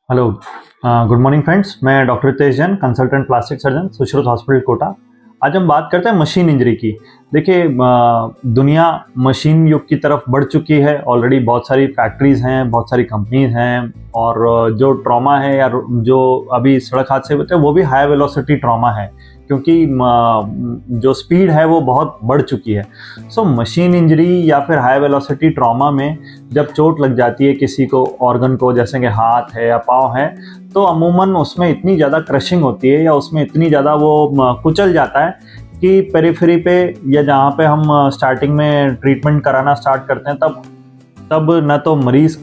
Hello, good morning friends. मैं doctor Ritesh Jain, consultant plastic surgeon, Sushrut hospital Kota. आज हम बात करते हैं मशीन इंजरी की। देखिए, दुनिया मशीन युग की तरफ बढ़ चुकी है। ऑलरेडी बहुत सारी फैक्ट्रीज हैं, बहुत सारी कंपनीज हैं, और जो ट्रॉमा है या जो अभी सड़क हादसे होते हैं वो भी हाई वेलोसिटी ट्रॉमा है, क्योंकि जो स्पीड है वो बहुत बढ़ चुकी है। सो मशीन इंजरी या फिर हाई वेलोसिटी ट्रॉमा में जब चोट लग जाती है किसी को, ऑर्गन को, जैसे कि हाथ है या पाँव है, तो अमूमन उसमें इतनी ज़्यादा क्रशिंग होती है या उसमें इतनी ज़्यादा वो कुचल जाता है कि पेरिफेरी पे या जहाँ पे हम स्टार्टिंग में ट्रीटमेंट कराना स्टार्ट करते हैं तब न तो मरीज़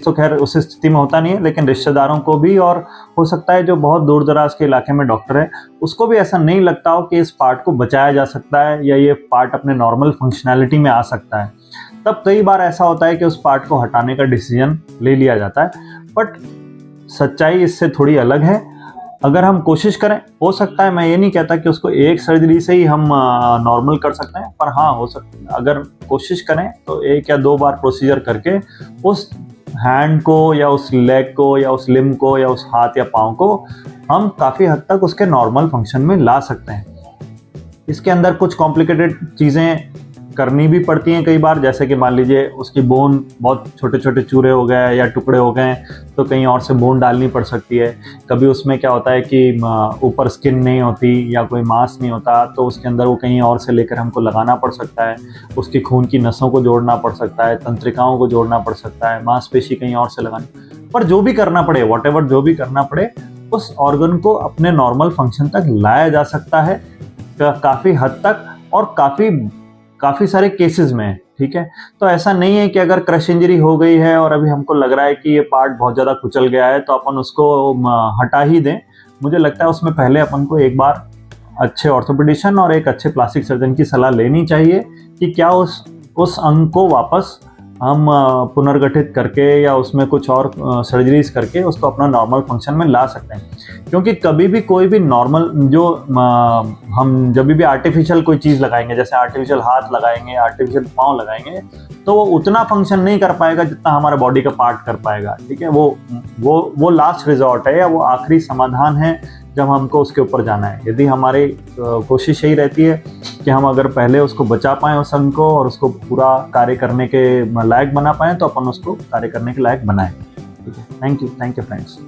तो खैर उस स्थिति में होता नहीं है, लेकिन रिश्तेदारों को भी, और हो सकता है जो बहुत दूर दराज के इलाके में डॉक्टर है उसको भी ऐसा नहीं लगता हो कि इस पार्ट को बचाया जा सकता है या ये पार्ट अपने नॉर्मल फंक्शनैलिटी में आ सकता है। तब कई बार ऐसा होता है कि उस पार्ट को हटाने का डिसीजन ले लिया जाता है। बट सच्चाई इससे थोड़ी अलग है। अगर हम कोशिश करें, हो सकता है, मैं ये नहीं कहता कि उसको एक सर्जरी से ही हम नॉर्मल कर सकते हैं, पर हाँ हो सकता है अगर कोशिश करें तो 1 या 2 बार प्रोसीजर करके उस हैंड को या उस लेग को या उस लिम्ब को या उस हाथ या पाँव को हम काफ़ी हद तक उसके नॉर्मल फंक्शन में ला सकते हैं। इसके अंदर कुछ कॉम्प्लिकेटेड चीज़ें करनी भी पड़ती हैं कई बार, जैसे कि मान लीजिए उसकी बोन बहुत छोटे छोटे चूरे हो गए या टुकड़े हो गए तो कहीं और से बोन डालनी पड़ सकती है। कभी उसमें क्या होता है कि ऊपर स्किन नहीं होती या कोई मांस नहीं होता, तो उसके अंदर वो कहीं और से लेकर हमको लगाना पड़ सकता है। उसकी खून की नसों को जोड़ना पड़ सकता है, तंत्रिकाओं को जोड़ना पड़ सकता है, मांसपेशी कहीं और से लगानी। पर जो भी करना पड़े, वॉटेवर जो भी करना पड़े, उस ऑर्गन को अपने नॉर्मल फंक्शन तक लाया जा सकता है काफ़ी हद तक, और काफ़ी सारे केसेस में। ठीक है, तो ऐसा नहीं है कि अगर क्रश इंजरी हो गई है और अभी हमको लग रहा है कि ये पार्ट बहुत ज़्यादा कुचल गया है तो अपन उसको हटा ही दें। मुझे लगता है उसमें पहले अपन को एक बार अच्छे ऑर्थोपेडिशियन और एक अच्छे प्लास्टिक सर्जन की सलाह लेनी चाहिए कि क्या उस अंग को वापस हम पुनर्गठित करके या उसमें कुछ और सर्जरीज करके उसको अपना नॉर्मल फंक्शन में ला सकते हैं। क्योंकि कभी भी कोई भी नॉर्मल हम जब भी आर्टिफिशियल कोई चीज़ लगाएंगे, जैसे आर्टिफिशियल हाथ लगाएंगे, आर्टिफिशियल पाँव लगाएंगे, तो वो उतना फंक्शन नहीं कर पाएगा जितना हमारे बॉडी का पार्ट कर पाएगा। ठीक है, वो लास्ट रिजॉर्ट है या वो आखिरी समाधान है जब हमको उसके ऊपर जाना है। यदि हमारी कोशिश यही रहती है कि हम अगर पहले उसको बचा पाएँ उस अंग को और उसको पूरा कार्य करने के लायक बना पाएँ, तो अपन उसको कार्य करने के लायक बनाएं। ठीक है, थैंक यू फ्रेंड्स।